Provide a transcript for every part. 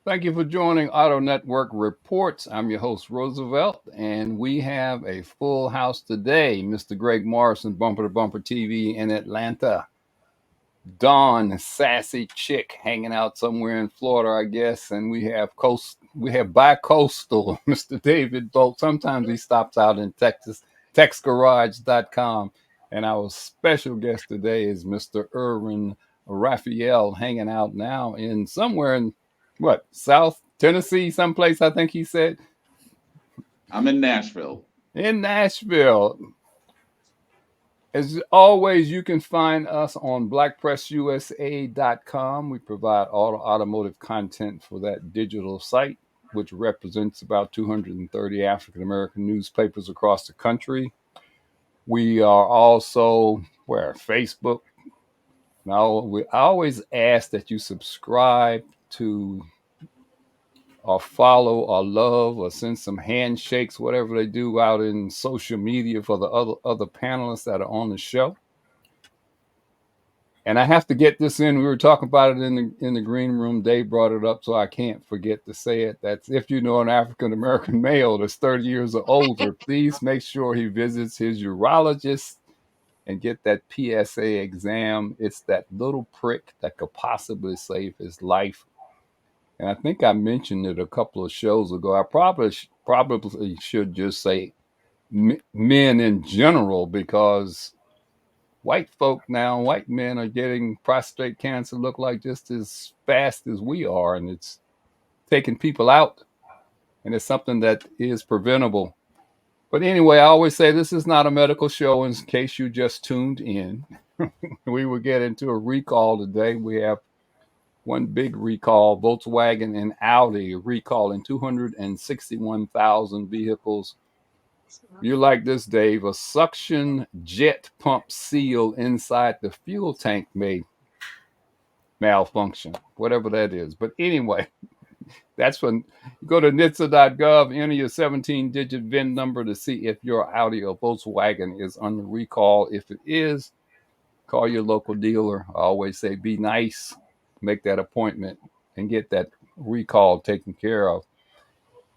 Thank you for joining Auto Network Reports. I'm your host, Roosevelt, and we have a full house today. Mr. Greg Morrison, Bumper to Bumper TV in Atlanta. Dawn, sassy chick, hanging out somewhere in Florida, I guess. And we have bi-coastal Mr. David Bolt. Sometimes he stops out in Texas, texgarage.com. And our special guest today is Mr. Irwin Raphael, hanging out now in somewhere in South Tennessee, someplace, I think he said. I'm in Nashville. In Nashville. As always, you can find us on blackpressusa.com. We provide all the automotive content for that digital site, which represents about 230 African American newspapers across the country. We are also Facebook. Now, I always ask that you subscribe to or follow or love or send some handshakes, whatever they do out in social media for the other panelists that are on the show. And I have to get this in. We were talking about it in the green room. Dave brought it up, so I can't forget to say it. That's if you know an African American male that's 30 years or older, please make sure he visits his urologist and get that PSA exam. It's that little prick that could possibly save his life. And I think I mentioned it a couple of shows ago. I probably should just say men in general, because white men are getting prostate cancer look like just as fast as we are, and it's taking people out, and it's something that is preventable. But anyway, I always say this is not a medical show in case you just tuned in. We will get into a recall today. We have one big recall. Volkswagen and Audi recalling 261,000 vehicles. You like this, Dave? A suction jet pump seal inside the fuel tank may malfunction, whatever that is. But anyway, that's when you go to NHTSA.gov, enter your 17-digit VIN number to see if your Audi or Volkswagen is under recall. If it is, call your local dealer. I always say be nice, make that appointment, and get that recall taken care of.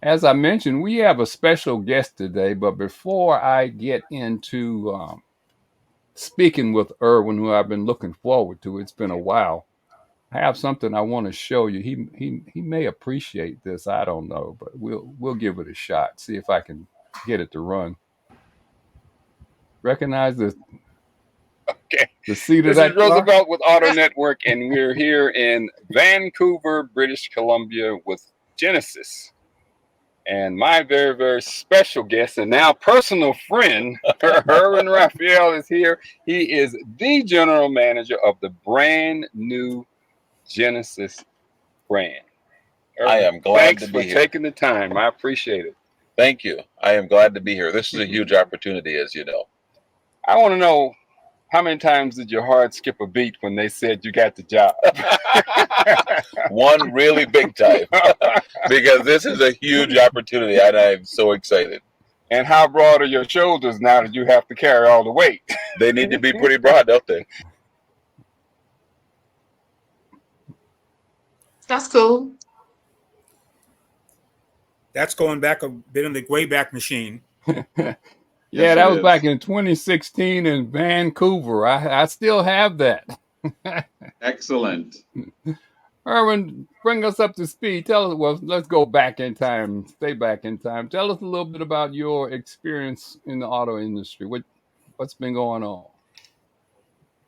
As I mentioned, we have a special guest today, but before I get into speaking with Irwin, who I've been looking forward to, it's been a while. I have something I want to show you. He may appreciate this. I don't know, but we'll give it a shot. See if I can get it to run. Recognize Okay. the seat of This that is car? Roosevelt with Auto Network, and we're here in Vancouver, British Columbia with Genesis. And my very, very special guest and now personal friend, Irwin Raphael, is here. He is the general manager of the brand new Genesis brand. Irwin, I am glad to be for here. taking the time. I appreciate it. Thank you. I am glad to be here. This is a huge opportunity, as you know. I want to know, how many times did your heart skip a beat when they said you got the job? One really big time, because this is a huge opportunity, and I'm so excited. And how broad are your shoulders now that you have to carry all the weight? They need to be pretty broad, don't they? That's cool. That's going back a bit in the Wayback Machine. Yeah, Yes, that it was is. back in 2016 in Vancouver. I still have that. Excellent. Irwin, bring us up to speed. Tell us, well, let's go back in time, stay back in time. Tell us a little bit about your experience in the auto industry. What's been going on?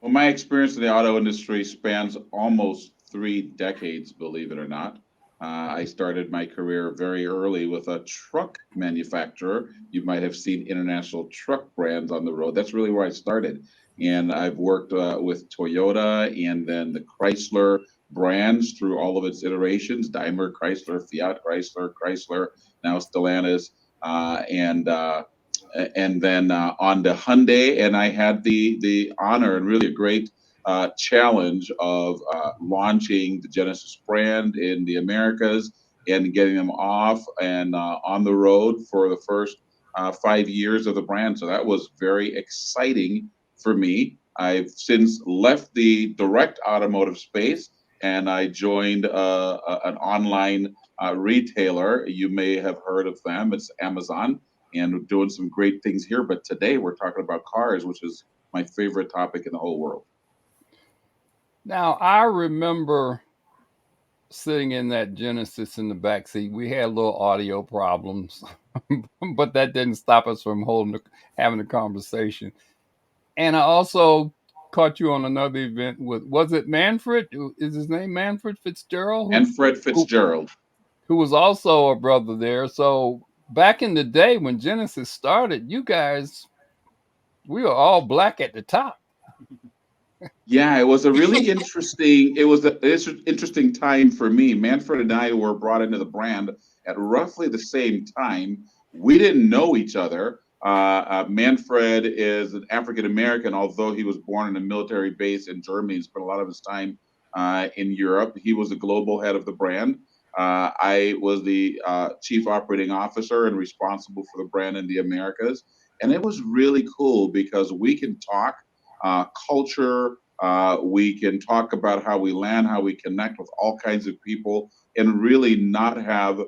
Well, my experience in the auto industry spans almost 3 decades, believe it or not. I started my career very early with a truck manufacturer. You might have seen International Truck brands on the road. That's really where I started. And I've worked with Toyota and then the Chrysler brands through all of its iterations: Daimler, Chrysler, Fiat, Chrysler, now Stellantis, and then on to Hyundai. And I had the honor and really a great challenge of launching the Genesis brand in the Americas and getting them off and on the road for the first 5 years of the brand. So that was very exciting for me. I've since left the direct automotive space and I joined an online retailer. You may have heard of them. It's Amazon, and we're doing some great things here. But today we're talking about cars, which is my favorite topic in the whole world. Now, I remember sitting in that Genesis in the back seat. We had little audio problems, but that didn't stop us from having a conversation. And I also caught you on another event with, was it Manfred? Is his name Manfred Fitzgerald? And Fred Fitzgerald, who was also a brother there. So back in the day when Genesis started, you guys, we were all black at the top. Yeah, it was a really interesting. It was an interesting time for me. Manfred and I were brought into the brand at roughly the same time. We didn't know each other. Manfred is an African American, although he was born in a military base in Germany. He spent a lot of his time in Europe. He was the global head of the brand. I was the chief operating officer and responsible for the brand in the Americas. And it was really cool because we can talk culture. We can talk about how we land, how we connect with all kinds of people, and really not have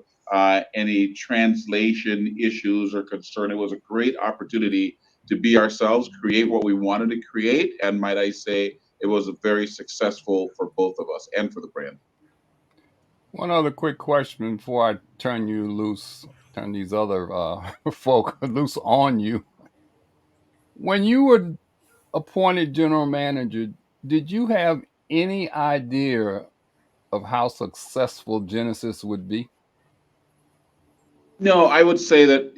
any translation issues or concern. It was a great opportunity to be ourselves, create what we wanted to create, and might I say, it was very successful for both of us and for the brand. One other quick question before I turn you loose, turn these other folk loose on you. When you were appointed general manager, did you have any idea of how successful Genesis would be? No, I would say that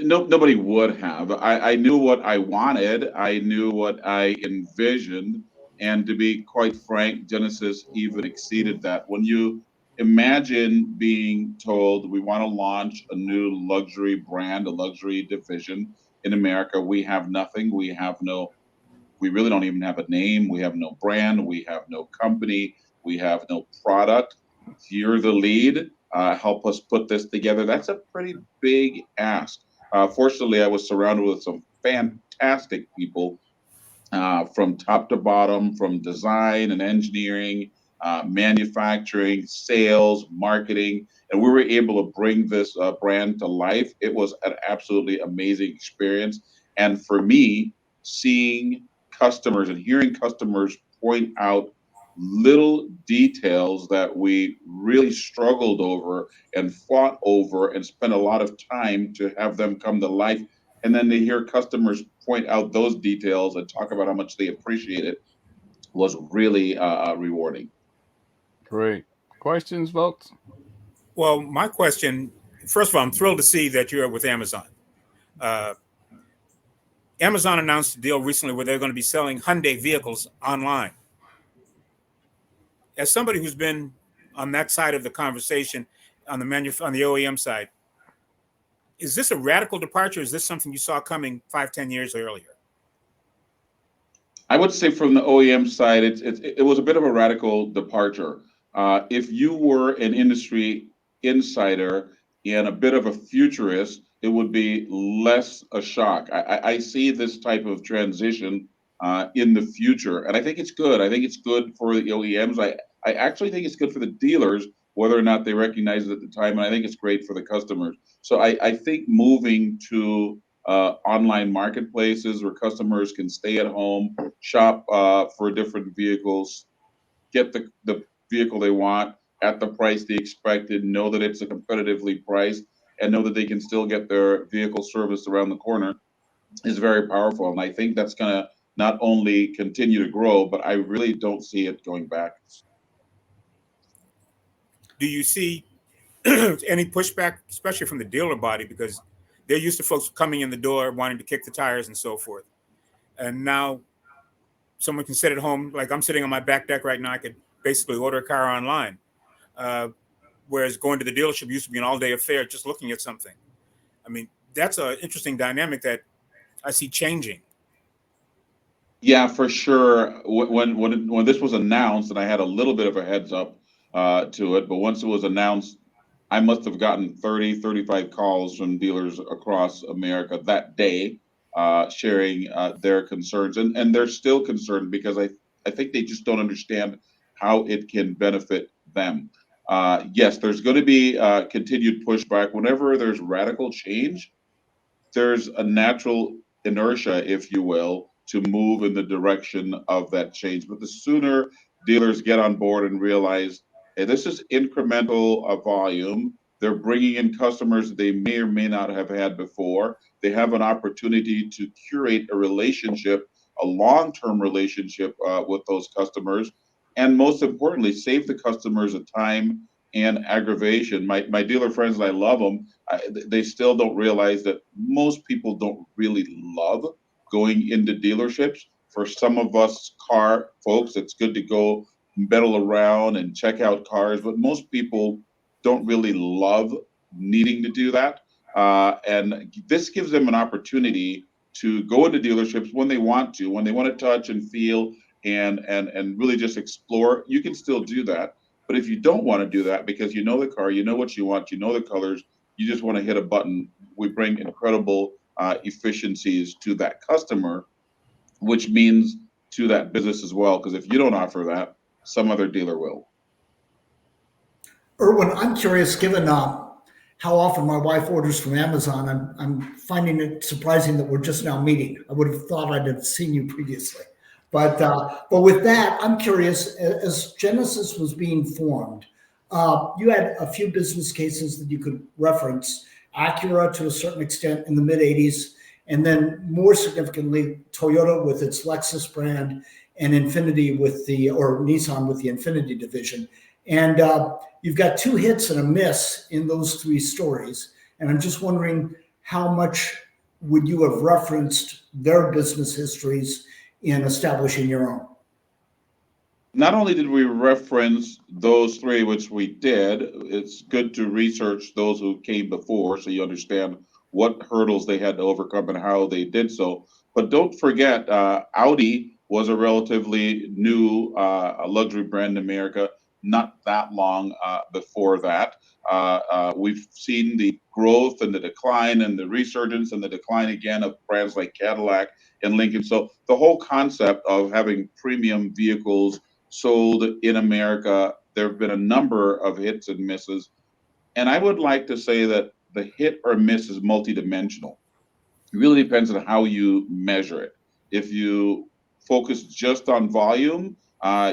nobody would have. I knew what I wanted, I knew what I envisioned, and to be quite frank, Genesis even exceeded that. When you imagine being told we want to launch a new luxury brand, a luxury division in America, we have nothing, we really don't even have a name. We have no brand. We have no company. We have no product. You're the lead. Help us put this together. That's a pretty big ask. Fortunately, I was surrounded with some fantastic people from top to bottom, from design and engineering, manufacturing, sales, marketing, and we were able to bring this brand to life. It was an absolutely amazing experience. And for me, seeing customers and hearing customers point out little details that we really struggled over and fought over and spent a lot of time to have them come to life, and then to hear customers point out those details and talk about how much they appreciate it was really rewarding. Great. Questions, folks? Well, my question, first of all, I'm thrilled to see that you're with Amazon. Amazon announced a deal recently where they're going to be selling Hyundai vehicles online. As somebody who's been on that side of the conversation, on the OEM side, is this a radical departure? Is this something you saw coming 5-10 years earlier? I would say from the OEM side, it was a bit of a radical departure. If you were an industry insider and a bit of a futurist, it would be less a shock. I see this type of transition in the future, and I think it's good. I think it's good for the OEMs. I actually think it's good for the dealers, whether or not they recognize it at the time, and I think it's great for the customers. So I think moving to online marketplaces where customers can stay at home, shop for different vehicles, get the vehicle they want at the price they expected, know that it's a competitively priced, and know that they can still get their vehicle serviced around the corner is very powerful. And I think that's going to not only continue to grow, but I really don't see it going back. Do you see any pushback, especially from the dealer body, because they're used to folks coming in the door wanting to kick the tires and so forth, and now someone can sit at home, like I'm sitting on my back deck right now, I could basically order a car online, whereas going to the dealership used to be an all-day affair just looking at something. I mean, that's an interesting dynamic that I see changing. Yeah, for sure. When this was announced, and I had a little bit of a heads up to it, but once it was announced, I must have gotten 30, 35 calls from dealers across America that day, sharing their concerns. And they're still concerned because I think they just don't understand how it can benefit them. Yes, there's going to be continued pushback whenever there's radical change. There's a natural inertia, if you will, to move in the direction of that change. But the sooner dealers get on board and realize, hey, this is incremental volume, they're bringing in customers they may or may not have had before. They have an opportunity to curate a relationship, a long-term relationship with those customers, and most importantly, save the customers a time and aggravation. My dealer friends, and I love them, they still don't realize that most people don't really love going into dealerships. For some of us car folks, it's good to go meddle around and check out cars, but most people don't really love needing to do that. And this gives them an opportunity to go into dealerships when they want to touch and feel and really just explore. You can still do that. But if you don't want to do that because you know the car, you know what you want, you know the colors, you just want to hit a button, we bring incredible efficiencies to that customer, which means to that business as well. Because if you don't offer that, some other dealer will. Erwin, I'm curious, given how often my wife orders from Amazon, I'm finding it surprising that we're just now meeting. I would have thought I'd have seen you previously. But with that, I'm curious, as Genesis was being formed, you had a few business cases that you could reference, Acura to a certain extent in the mid 80s, and then more significantly, Toyota with its Lexus brand and Infiniti or Nissan with the Infiniti division. And you've got two hits and a miss in those three stories. And I'm just wondering, how much would you have referenced their business histories in establishing your own? Not only did we reference those three, which we did, it's good to research those who came before so you understand what hurdles they had to overcome and how they did so. But don't forget, Audi was a relatively new luxury brand in America, not that long before that. We've seen the growth and the decline and the resurgence and the decline again of brands like Cadillac and Lincoln. So the whole concept of having premium vehicles sold in America, there have been a number of hits and misses. And I would like to say that the hit or miss is multidimensional. It really depends on how you measure it. If you focus just on volume,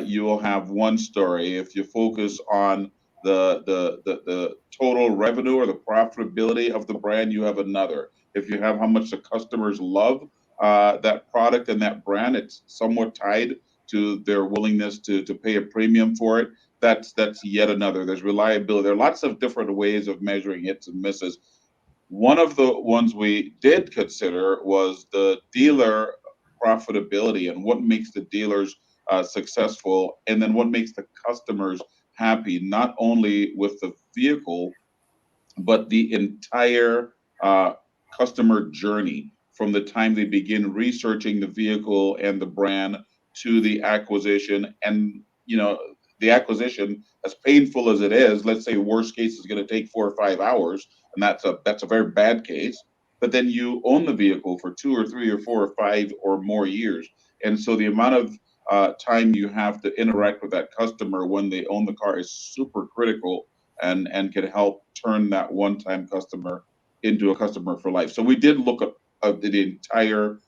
you will have one story. If you focus on the total revenue or the profitability of the brand, you have another. If you have how much the customers love that product and that brand, it's somewhat tied to their willingness to pay a premium for it. That's yet another. There's reliability. There are lots of different ways of measuring hits and misses. One of the ones we did consider was the dealer profitability and what makes the dealers successful, and then what makes the customers happy, not only with the vehicle, but the entire customer journey from the time they begin researching the vehicle and the brand to the acquisition. And, the acquisition, as painful as it is, let's say worst case is going to take 4 or 5 hours, and that's a very bad case. But then you own the vehicle for 2 or 3 or 4 or 5 or more years, and so the amount of time you have to interact with that customer when they own the car is super critical, and can help turn that one-time customer into a customer for life. So we did look at the entire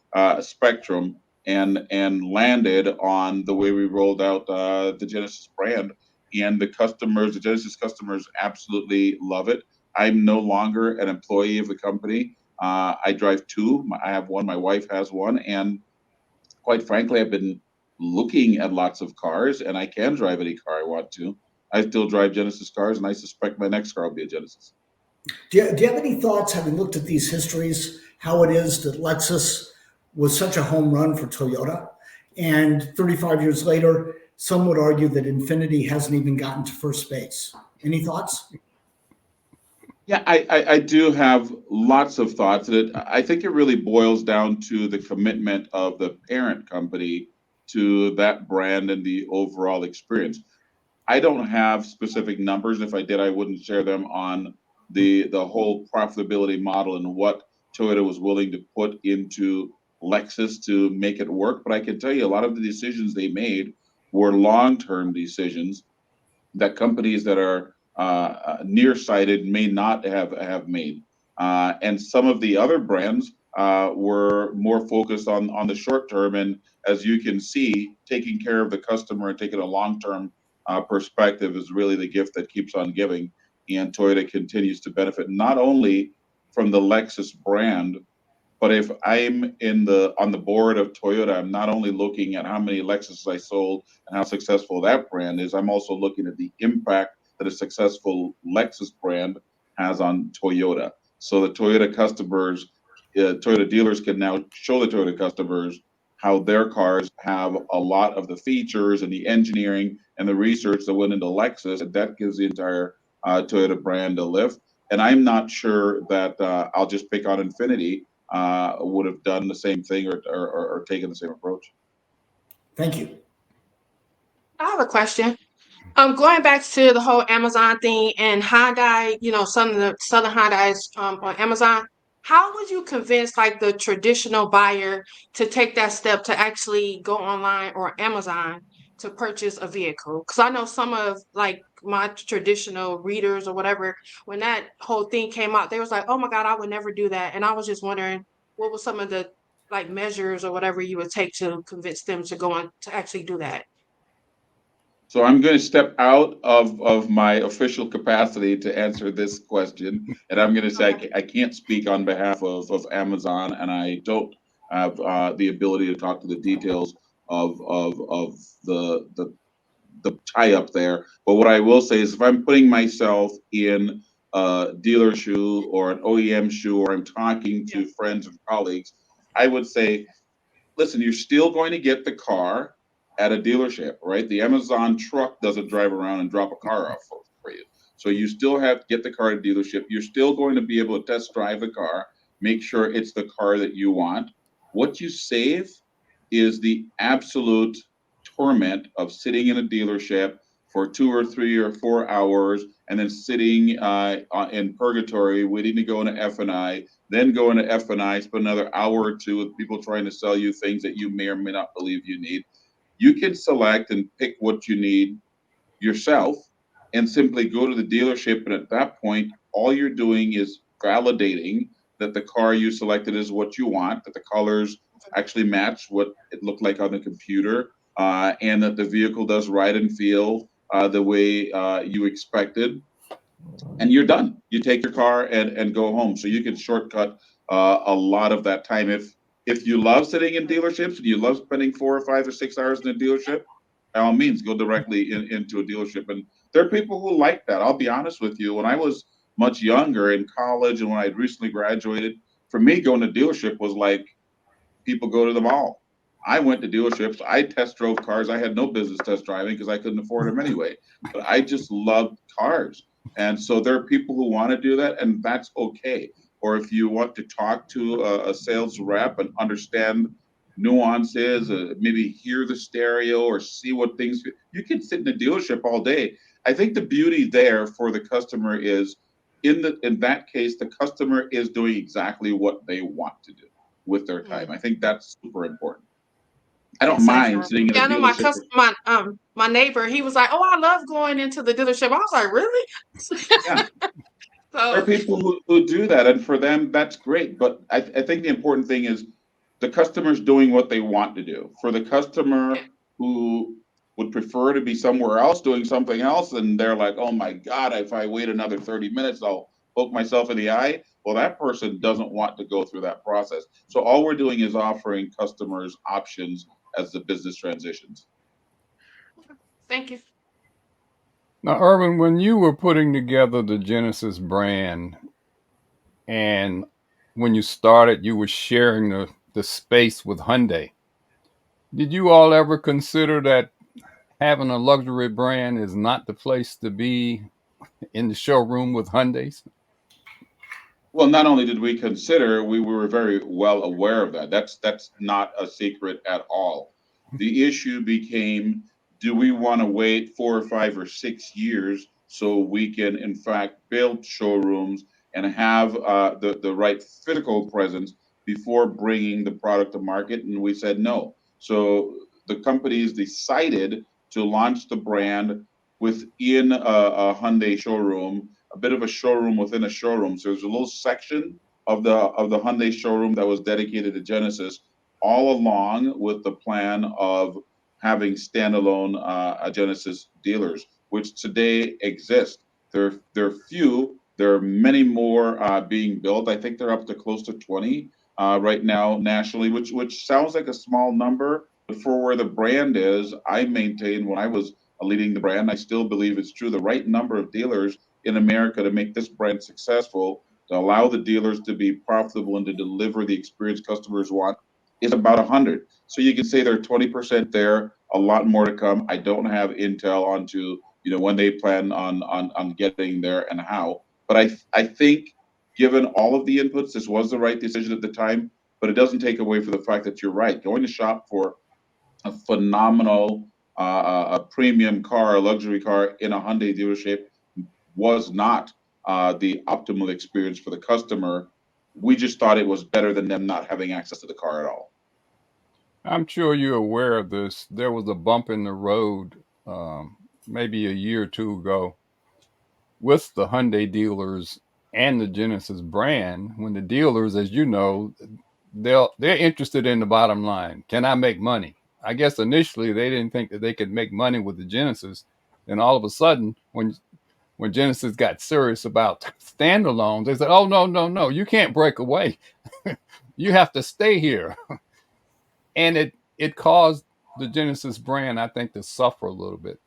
spectrum and landed on the way we rolled out the Genesis brand, and the Genesis customers absolutely love it. I'm no longer an employee of the company. I drive two. I have one. My wife has one, and quite frankly, I've been looking at lots of cars, and I can drive any car I want to. I still drive Genesis cars, and I suspect my next car will be a Genesis. Do you have any thoughts, having looked at these histories, how it is that Lexus was such a home run for Toyota, and 35 years later, some would argue that Infiniti hasn't even gotten to first base? Any thoughts? Yeah, I do have lots of thoughts. I think it really boils down to the commitment of the parent company to that brand and the overall experience. I don't have specific numbers. If I did, I wouldn't share them on the whole profitability model and what Toyota was willing to put into Lexus to make it work. But I can tell you a lot of the decisions they made were long-term decisions that companies that are nearsighted may not have made. And some of the other brands were more focused on the short term. And as you can see, taking care of the customer and taking a long-term perspective is really the gift that keeps on giving. And Toyota continues to benefit not only from the Lexus brand, but if I'm on the board of Toyota, I'm not only looking at how many Lexuses I sold and how successful that brand is, I'm also looking at the impact that a successful Lexus brand has on Toyota. So the Toyota customers, Toyota dealers can now show the Toyota customers how their cars have a lot of the features and the engineering and the research that went into Lexus, and that gives the entire Toyota brand a lift. And I'm not sure that I'll just pick on Infiniti would have done the same thing or taken the same approach. Thank you. I have a question. Going back to the whole Amazon thing and Hyundai, some of the Southern Hyundai's on Amazon, how would you convince like the traditional buyer to take that step to actually go online or Amazon to purchase a vehicle? Because I know some of like my traditional readers or whatever, when that whole thing came out, they was like, "Oh my God, I would never do that." And I was just wondering, what were some of the like measures or whatever you would take to convince them to go on to actually do that? So I'm going to step out of my official capacity to answer this question, and I'm going to say Okay. I can't speak on behalf of Amazon, and I don't have the ability to talk to the details of the tie up there. But what I will say is, if I'm putting myself in a dealer shoe or an OEM shoe, or I'm talking Yeah. to friends and colleagues, I would say, listen, you're still going to get the car at a dealership, right? The Amazon truck doesn't drive around and drop a car off for you. So you still have to get the car at a dealership. You're still going to be able to test drive the car, make sure it's the car that you want. What you save is the absolute torment of sitting in a dealership for 2 or 3 or 4 hours and then sitting in purgatory waiting to go into F&I, then go into F&I, spend another hour or two with people trying to sell you things that you may or may not believe you need. You can select and pick what you need yourself and simply go to the dealership. And at that point, all you're doing is validating that the car you selected is what you want, that the colors actually match what it looked like on the computer, and that the vehicle does ride and feel the way you expected. And you're done. You take your car and go home. So you can shortcut a lot of that time. If you love sitting in dealerships and you love spending 4 or 5 or 6 hours in a dealership, by all means, go directly into a dealership. And there are people who like that. I'll be honest with you. When I was much younger in college and when I had recently graduated, for me, going to dealership was like people go to the mall. I went to dealerships. I test drove cars. I had no business test driving because I couldn't afford them anyway. But I just loved cars. And so there are people who want to do that, and that's okay. Or if you want to talk to a sales rep and understand nuances, maybe hear the stereo or see what things you can sit in a dealership all day. I think the beauty there for the customer is in that case, the customer is doing exactly what they want to do with their time. I think that's super important. I don't Makes sense. mind sitting in a Yeah, I know dealership. my neighbor, he was like, "Oh, I love going into the dealership." I was like, "Really?" Yeah, there are So, people who do that, and for them, that's great. But I think the important thing is the customer's doing what they want to do. For the yeah. customer who would prefer to be somewhere else doing something else, and they're like, oh my God, if I wait another 30 minutes, I'll poke myself in the eye. Well, that person doesn't want to go through that process. So all we're doing is offering customers options as the business transitions. Thank you. Now, Irvin, when you were putting together the Genesis brand and when you started, you were sharing the space with Hyundai. Did you all ever consider that having a luxury brand is not the place to be in the showroom with Hyundais? Well, not only did we consider, we were very well aware of that. That's not a secret at all. The issue became, do we want to wait 4 or 5 or 6 years so we can, in fact, build showrooms and have the right physical presence before bringing the product to market? And we said no. So the companies decided to launch the brand within a Hyundai showroom, a bit of a showroom within a showroom. So there's a little section of the Hyundai showroom that was dedicated to Genesis, all along with the plan of having standalone Genesis dealers, which today exist. They're few. There are many more being built. I think they're up to close to 20 right now nationally, which sounds like a small number, but for where the brand is, I maintain when I was leading the brand, I still believe it's true. The right number of dealers in America to make this brand successful, to allow the dealers to be profitable and to deliver the experience customers want, is about 100. So you can say they're 20% there, a lot more to come. I don't have intel onto when they plan on getting there and how, but I think given all of the inputs, this was the right decision at the time. But it doesn't take away from the fact that you're right. Going to shop for a phenomenal, a premium car, a luxury car in a Hyundai dealership was not the optimal experience for the customer. We just thought it was better than them not having access to the car at all. I'm sure you're aware of this. There was a bump in the road maybe a year or two ago with the Hyundai dealers and the Genesis brand. When the dealers, as you know, they're interested in the bottom line. Can I make money? I guess initially they didn't think that they could make money with the Genesis. Then all of a sudden, when Genesis got serious about standalones, they said, "Oh no, no, no! You can't break away. You have to stay here." And it caused the Genesis brand, I think, to suffer a little bit.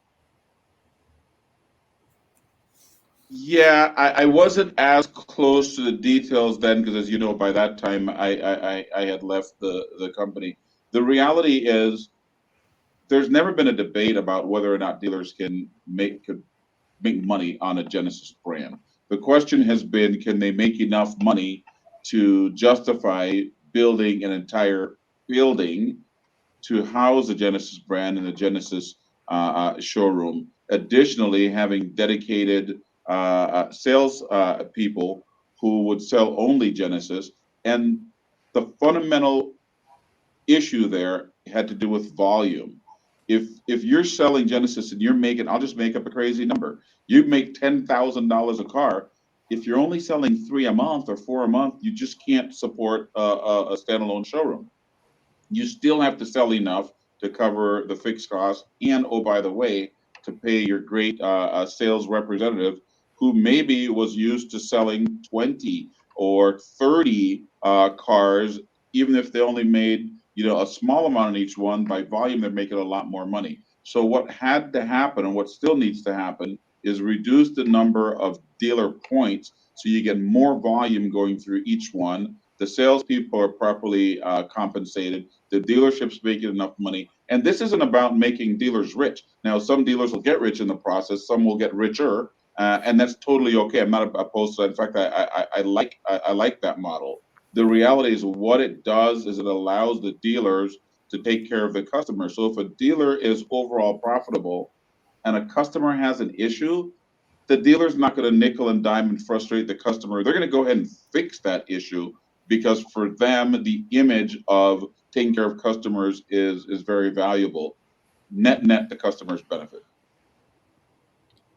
Yeah, I wasn't as close to the details then because, as you know, by that time I had left the company. The reality is, there's never been a debate about whether or not dealers could make money on a Genesis brand. The question has been, can they make enough money to justify building an entire building to house the Genesis brand in the Genesis showroom? Additionally, having dedicated sales people who would sell only Genesis, and the fundamental issue there had to do with volume. If you're selling Genesis and you're making, I'll just make up a crazy number, you make $10,000 a car. If you're only selling 3 a month or 4 a month, you just can't support a standalone showroom. You still have to sell enough to cover the fixed costs, and oh, by the way, to pay your great sales representative who maybe was used to selling 20 or 30 cars, even if they only made a small amount on each one. By volume, they're making a lot more money. So what had to happen, and what still needs to happen, is reduce the number of dealer points so you get more volume going through each one. The salespeople are properly compensated. The dealership's making enough money. And this isn't about making dealers rich. Now, some dealers will get rich in the process. Some will get richer, and that's totally okay. I'm not opposed to that. In fact, I like that model. The reality is, what it does is it allows the dealers to take care of the customer. So if a dealer is overall profitable and a customer has an issue, the dealer's not going to nickel and dime and frustrate the customer. They're going to go ahead and fix that issue, because for them, the image of taking care of customers is very valuable. Net, the customers benefit.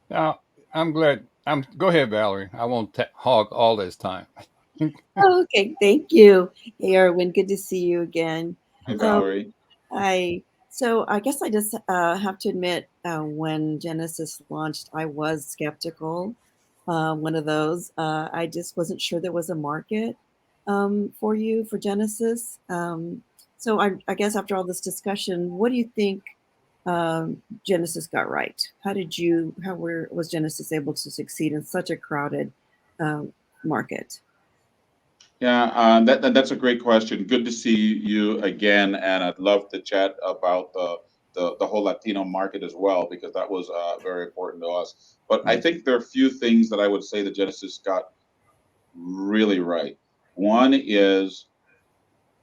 Now, I'm glad. Go ahead, Valerie. I won't hog all this time. Okay, thank you. Hey, Erwin, good to see you again. Hey, Valerie. So I guess I just have to admit, when Genesis launched, I was skeptical. One of those. I just wasn't sure there was a market for Genesis. So I guess after all this discussion, what do you think Genesis got right? Was Genesis able to succeed in such a crowded market? Yeah, that's a great question. Good to see you again, and I'd love to chat about the whole Latino market as well, because that was very important to us. But I think there are a few things that I would say that Genesis got really right. One is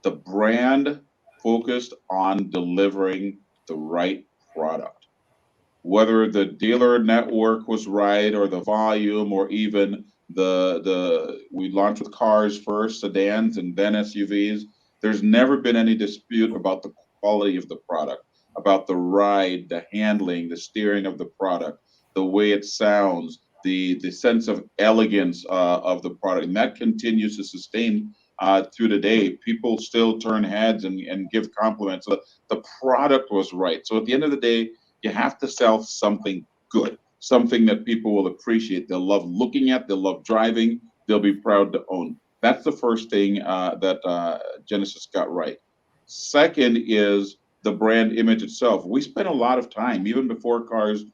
the brand focused on delivering the right product. Whether the dealer network was right, or the volume, or even we launched with cars first, sedans, and then SUVs. There's never been any dispute about the quality of the product. about the ride, the handling, the steering of the product, the way it sounds, the sense of elegance of the product, and that continues to sustain through the day. People still turn heads and give compliments. So the product was right. So at the end of the day, you have to sell something good, something that people will appreciate. They'll love looking at, they'll love driving, they'll be proud to own. That's the first thing that Genesis got right. Second is the brand image itself. We spent a lot of time, even before cars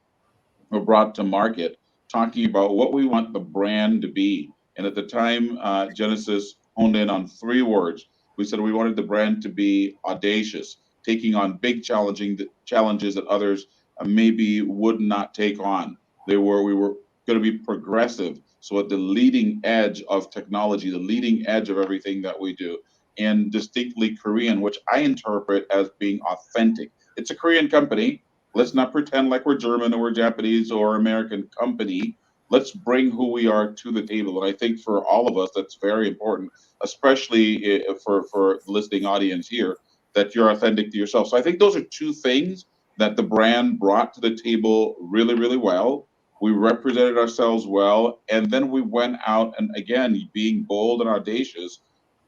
were brought to market, talking about what we want the brand to be. And at the time, Genesis honed in on three words. We said we wanted the brand to be audacious, taking on big challenging challenges that others maybe would not take on. We were going to be progressive, so at the leading edge of technology, the leading edge of everything that we do, and distinctly Korean, which I interpret as being authentic. It's a Korean company. Let's not pretend like we're German or we're Japanese or American company. Let's bring who we are to the table. And I think for all of us, that's very important, especially for the listening audience here, that you're authentic to yourself. So I think those are two things that the brand brought to the table really, really well. We represented ourselves well. And then we went out and, again, being bold and audacious,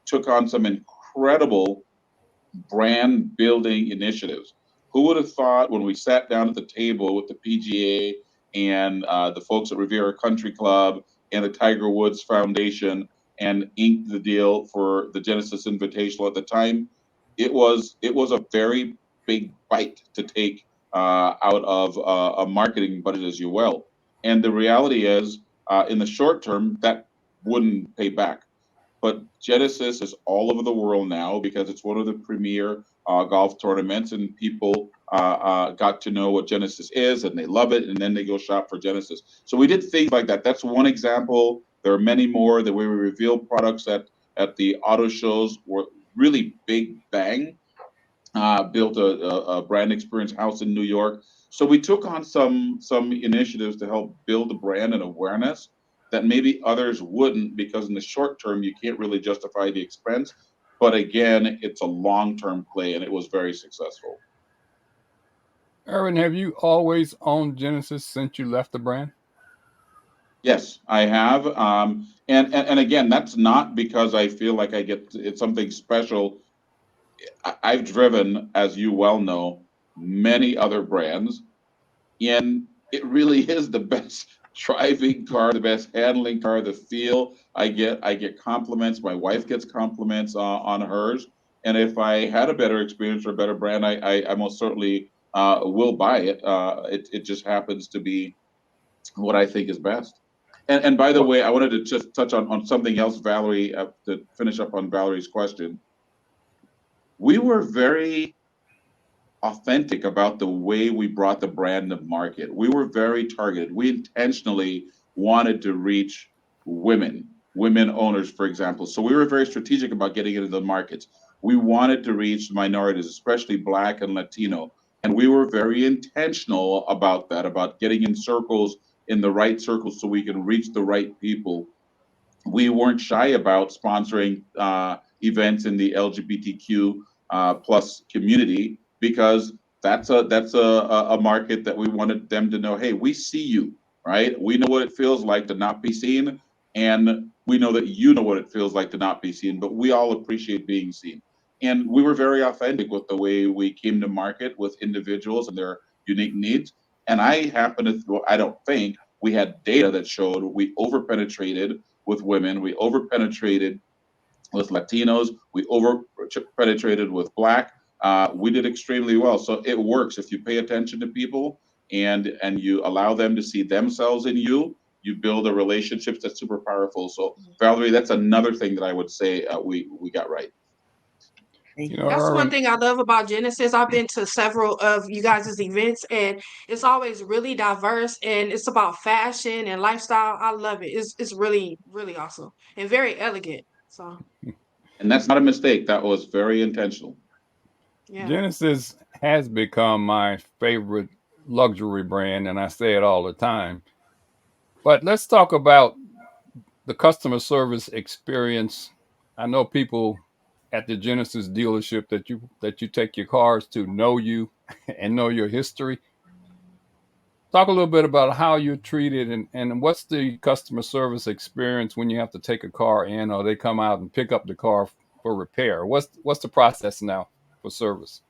took on some incredible brand building initiatives. Who would have thought when we sat down at the table with the PGA and the folks at Riviera Country Club and the Tiger Woods Foundation and inked the deal for the Genesis Invitational at the time? It was a very big bite to take out of a marketing budget, as you will. And the reality is, in the short term, that wouldn't pay back. But Genesis is all over the world now because it's one of the premier golf tournaments, and people got to know what Genesis is, and they love it, and then they go shop for Genesis. So we did things like that. That's one example. There are many more. The way we reveal products at the auto shows were really big bang. Built a brand experience house in New York. So we took on some initiatives to help build the brand and awareness that maybe others wouldn't, because in the short term you can't really justify the expense. But again, it's a long-term play, and it was very successful. Aaron, have you always owned Genesis since you left the brand? Yes, I have. And again, that's not because I feel like it's something special. I've driven, as you well know, many other brands, and it really is the best driving car, the best handling car. The feel I get compliments. My wife gets compliments on hers. And if I had a better experience or a better brand, I most certainly will buy it. It just happens to be what I think is best. And by the Well, way, I wanted to just touch on something else, Valerie, to finish up on Valerie's question. We were very authentic about the way we brought the brand to market. We were very targeted. We intentionally wanted to reach women owners, for example. So we were very strategic about getting into the markets. We wanted to reach minorities, especially Black and Latino. And we were very intentional about that, about getting in the right circles so we can reach the right people. We weren't shy about sponsoring events in the LGBTQ plus community, because that's a market that we wanted them to know. Hey, we see you, right? We know what it feels like to not be seen, and we know that you know what it feels like to not be seen. But we all appreciate being seen, and we were very authentic with the way we came to market with individuals and their unique needs. And I don't think we had data that showed we over penetrated with women, we over penetrated with Latinos, we over penetrated with Black. We did extremely well. So it works if you pay attention to people and you allow them to see themselves in you. You build a relationship that's super powerful. So Valerie, that's another thing that I would say we got right. you know, That's one Aaron, thing I love about Genesis. I've been to several of you guys' events, and it's always really diverse, and it's about fashion and lifestyle. I love it. It's really, really awesome and very elegant. So And that's not a mistake. That was very intentional. yeah. Genesis has become my favorite luxury brand, and I say it all the time. But let's talk about the customer service experience. I know people at the Genesis dealership that you take your cars to know you. and know your history. Talk a little bit about how you're treated and what's the customer service experience when you have to take a car in or they come out and pick up the car for repair. What's the process now for service?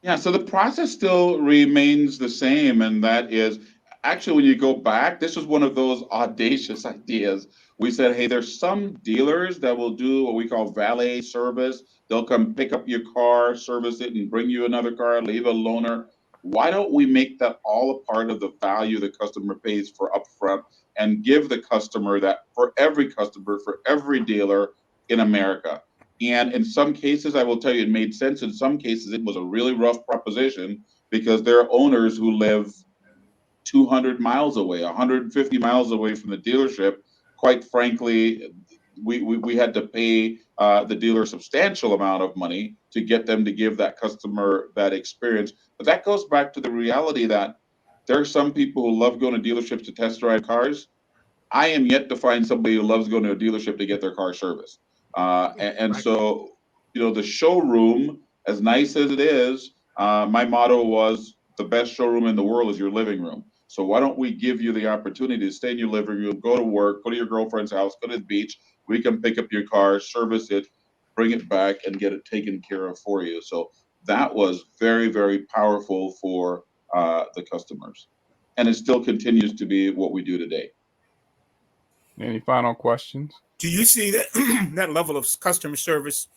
Yeah, so the process still remains the same, and that is actually when you go back, this was one of those audacious ideas. We said, hey, there's some dealers that will do what we call valet service. They'll come pick up your car, service it, and bring you another car, leave a loaner. Why don't we make that all a part of the value the customer pays for upfront and give the customer that for every customer, for every dealer in America? And in some cases, I will tell you, it made sense. In some cases, it was a really rough proposition because there are owners who live 200 miles away, 150 miles away from the dealership. Quite frankly, we had to pay the dealer a substantial amount of money to get them to give that customer that experience. But that goes back to the reality that there are some people who love going to dealerships to test drive cars. I am yet to find somebody who loves going to a dealership to get their car serviced. And so, you know, the showroom, as nice as it is, my motto was the best showroom in the world is your living room. So why don't we give you the opportunity to stay in your living room, go to work, go to your girlfriend's house, go to the beach. We can pick up your car, service it, bring it back, and get it taken care of for you. So that was very, very powerful for the customers. And it still continues to be what we do today. Any final questions? Do you see that that level of customer service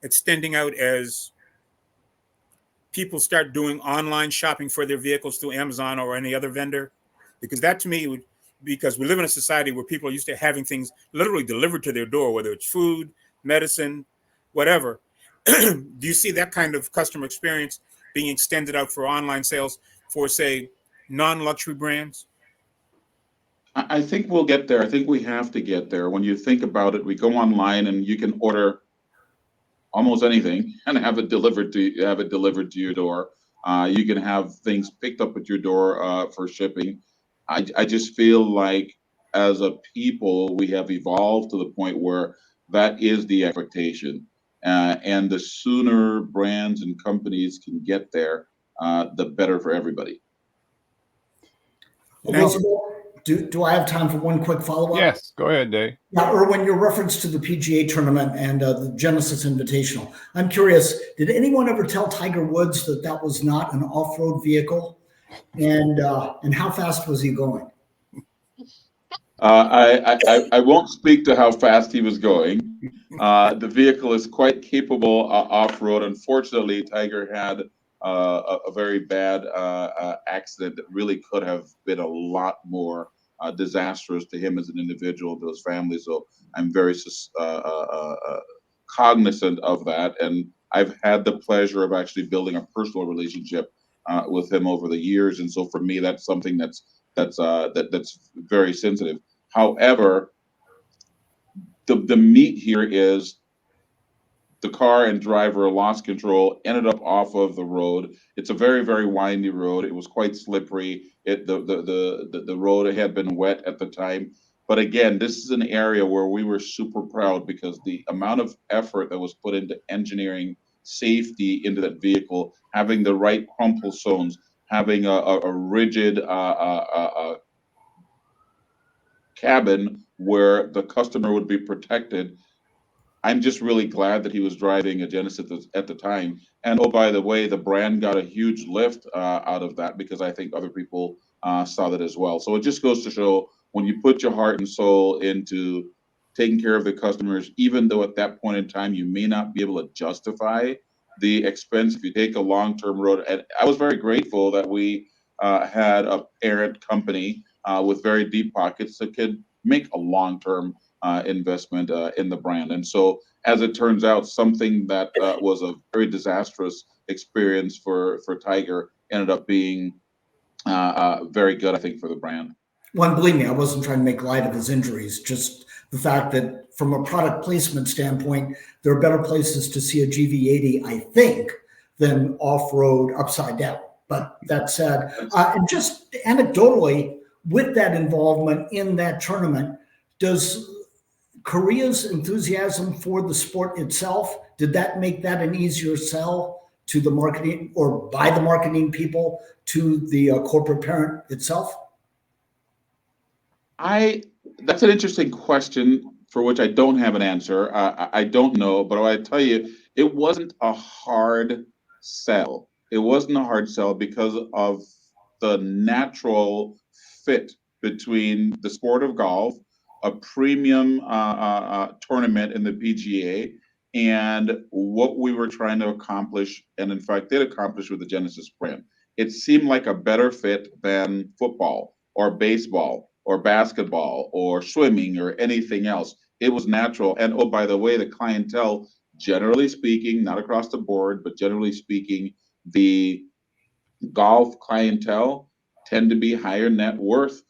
extending out as people start doing online shopping for their vehicles through Amazon or any other vendor? Because that to me would, because we live in a society where people are used to having things literally delivered to their door, whether it's food, medicine, whatever. Do you see that kind of customer experience being extended out for online sales for, say, non-luxury brands? I think we'll get there. I think we have to get there. When you think about it, we go online and you can order almost anything and have it delivered to your door. You can have things picked up at your door for shipping. I just feel like as a people, we have evolved to the point where that is the expectation. And the sooner brands and companies can get there, the better for everybody. Do I have time for one quick follow-up? Yes, go ahead, Dave. Now, Erwin, your reference to the PGA tournament and the Genesis Invitational. I'm curious, did anyone ever tell Tiger Woods that that was not an off-road vehicle? And how fast was he going? I won't speak to how fast he was going. The vehicle is quite capable off-road. Unfortunately, Tiger had a very bad accident that really could have been a lot more disastrous to him as an individual, to his family. So I'm very cognizant of that, and I've had the pleasure of actually building a personal relationship with him over the years. And so for me, that's something that's very sensitive. However, the meat here is the car and driver lost control, ended up off of the road. It's a very, very windy road. It was quite slippery. The road had been wet at the time. But again, this is an area where we were super proud because the amount of effort that was put into engineering safety into that vehicle, having the right crumple zones, having a rigid cabin where the customer would be protected. I'm just really glad that he was driving a Genesis at the time. And oh, by the way, the brand got a huge lift out of that because I think other people saw that as well. So it just goes to show when you put your heart and soul into taking care of the customers, even though at that point in time you may not be able to justify the expense if you take a long-term road. And I was very grateful that we had a parent company with very deep pockets that could make a long-term investment in the brand. And so as it turns out, something that was a very disastrous experience for Tiger ended up being very good, I think, for the brand. Well, and believe me, I wasn't trying to make light of his injuries, just the fact that from a product placement standpoint, there are better places to see a GV80, I think, than off-road upside down. But that said, and just anecdotally, with that involvement in that tournament, does Korea's enthusiasm for the sport itself, did that make that an easier sell to the marketing or by the marketing people to the corporate parent itself? That's an interesting question for which I don't have an answer. I don't know, but I tell you, it wasn't a hard sell. It wasn't a hard sell because of the natural fit between the sport of golf, a premium tournament in the PGA, and what we were trying to accomplish, and in fact did accomplish with the Genesis brand. It seemed like a better fit than football or baseball or basketball or swimming or anything else. It was natural. And oh, by the way, the clientele, generally speaking, not across the board, but generally speaking, the golf clientele tend to be higher net worth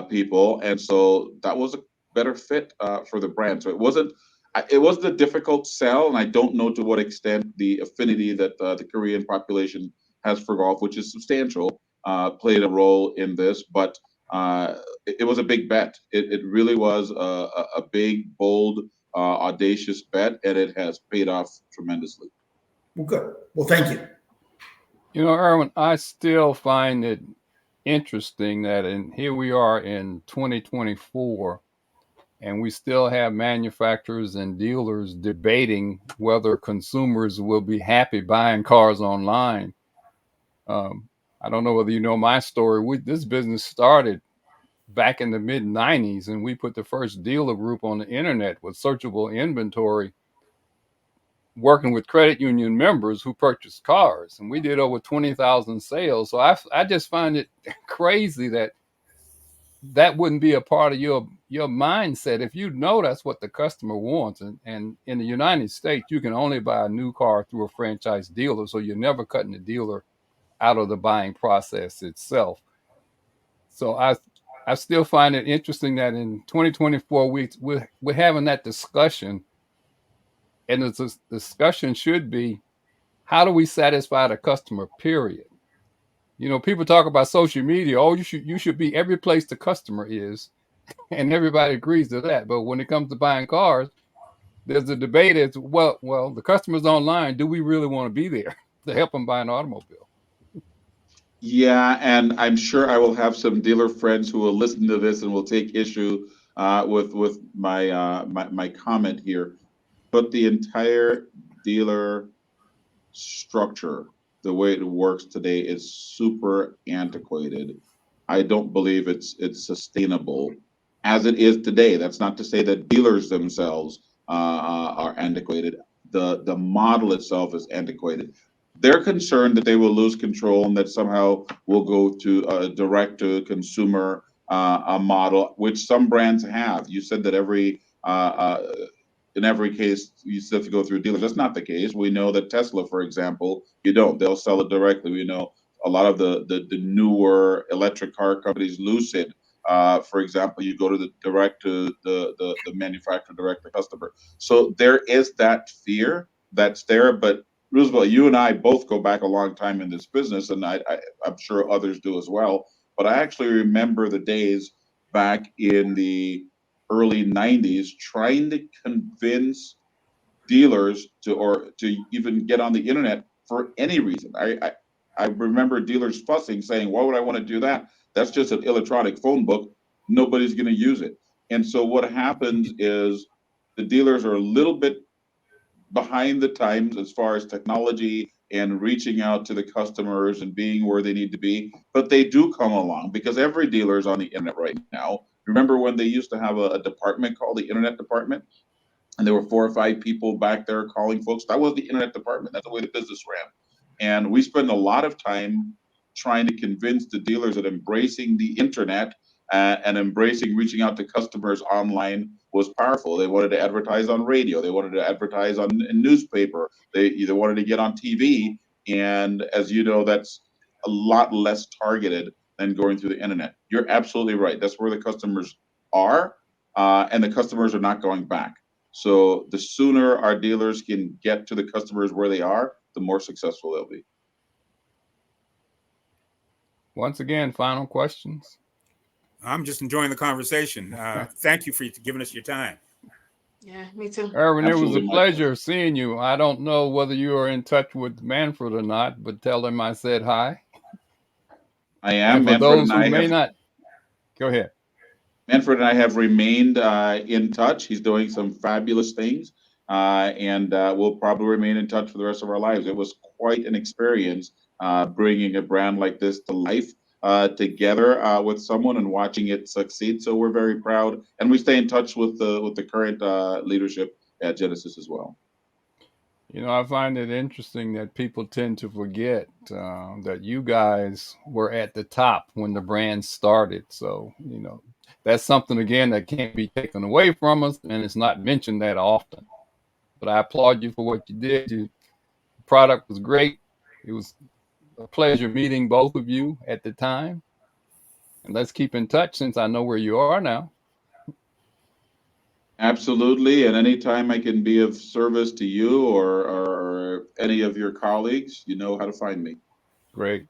people, and so that was a better fit for the brand. So it wasn't a difficult sell, and I don't know to what extent the affinity that the Korean population has for golf, which is substantial, played a role in this. But it was a big bet. It really was a big, bold, audacious bet, and it has paid off tremendously. Well, good. Well, thank you. You know, Erwin, I still find it interesting that here we are in 2024, and we still have manufacturers and dealers debating whether consumers will be happy buying cars online. I don't know whether you know my story. This business started back in the mid 90s, and we put the first dealer group on the internet with searchable inventory, working with credit union members who purchased cars, and we did over 20,000 sales. So I just find it crazy that wouldn't be a part of your mindset if you know that's what the customer wants. And in the United States, you can only buy a new car through a franchise dealer, so you're never cutting the dealer out of the buying process itself. So I still find it interesting that in 2024 we're having that discussion, and the discussion should be, how do we satisfy the customer, period? You know, people talk about social media. Oh, you should be every place the customer is, and everybody agrees to that. But when it comes to buying cars, there's a debate as well. The customer's online. Do we really want to be there to help them buy an automobile? Yeah, and I'm sure I will have some dealer friends who will listen to this and will take issue with my comment here. But the entire dealer structure, the way it works today, is super antiquated. I don't believe it's sustainable as it is today. That's not to say that dealers themselves are antiquated. The model itself is antiquated. They're concerned that they will lose control and that somehow we'll go to a direct to consumer a model, which some brands have. You said that in every case you still have to go through dealers. That's not the case. We know that Tesla, for example, you don't. They'll sell it directly. We know a lot of the newer electric car companies, Lucid, for example, you go to the direct to the manufacturer, direct to customer. So there is that fear that's there. But Roosevelt, you and I both go back a long time in this business, and I'm sure others do as well. But I actually remember the days back in the early 90s trying to convince dealers to even get on the internet for any reason. I remember dealers fussing, saying, why would I want to do that? That's just an electronic phone book. Nobody's going to use it. And so what happens is the dealers are a little bit behind the times as far as technology and reaching out to the customers and being where they need to be, but they do come along because every dealer is on the internet right now. Remember when they used to have a department called the internet department, and there were 4 or 5 people back there calling folks? That was the internet department. That's the way the business ran. And we spend a lot of time trying to convince the dealers that embracing the internet and embracing reaching out to customers online was powerful. They wanted to advertise on radio. They wanted to advertise on a newspaper. They either wanted to get on TV. And as you know, that's a lot less targeted than going through the internet. You're absolutely right. That's where the customers are, and the customers are not going back. So the sooner our dealers can get to the customers where they are, the more successful they'll be. Once again, final questions. I'm just enjoying the conversation. Thank you for giving us your time. Yeah, me too. Erwin, it was a Absolutely, Mike. pleasure seeing you. I don't know whether you are in touch with Manfred or not, but tell him I said hi. I And am. for those who may not, go ahead. Manfred and I have remained in touch. He's doing some fabulous things, and we'll probably remain in touch for the rest of our lives. It was quite an experience bringing a brand like this to life together with someone and watching it succeed. So we're very proud, and we stay in touch with the current leadership at Genesis as well. You know, I find it interesting that people tend to forget that you guys were at the top when the brand started. So, you know, that's something, again, that can't be taken away from us, and it's not mentioned that often. But I applaud you for what you did. Your product was great. It was a pleasure meeting both of you at the time. And let's keep in touch since I know where you are now. Absolutely, and anytime I can be of service to you or any of your colleagues, you know how to find me. Great.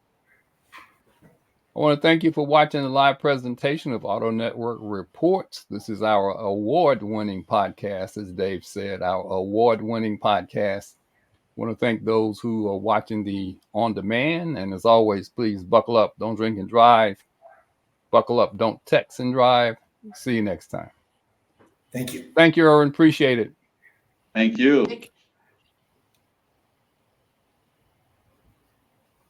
I want to thank you for watching the live presentation of Auto Network Reports. This is our award-winning podcast, as Dave said, our award-winning podcast. I want to thank those who are watching the on-demand. And as always, please buckle up. Don't drink and drive. Buckle up. Don't text and drive. See you next time. Thank you. Thank you, Erwin. Appreciate it. Thank you. Thank you.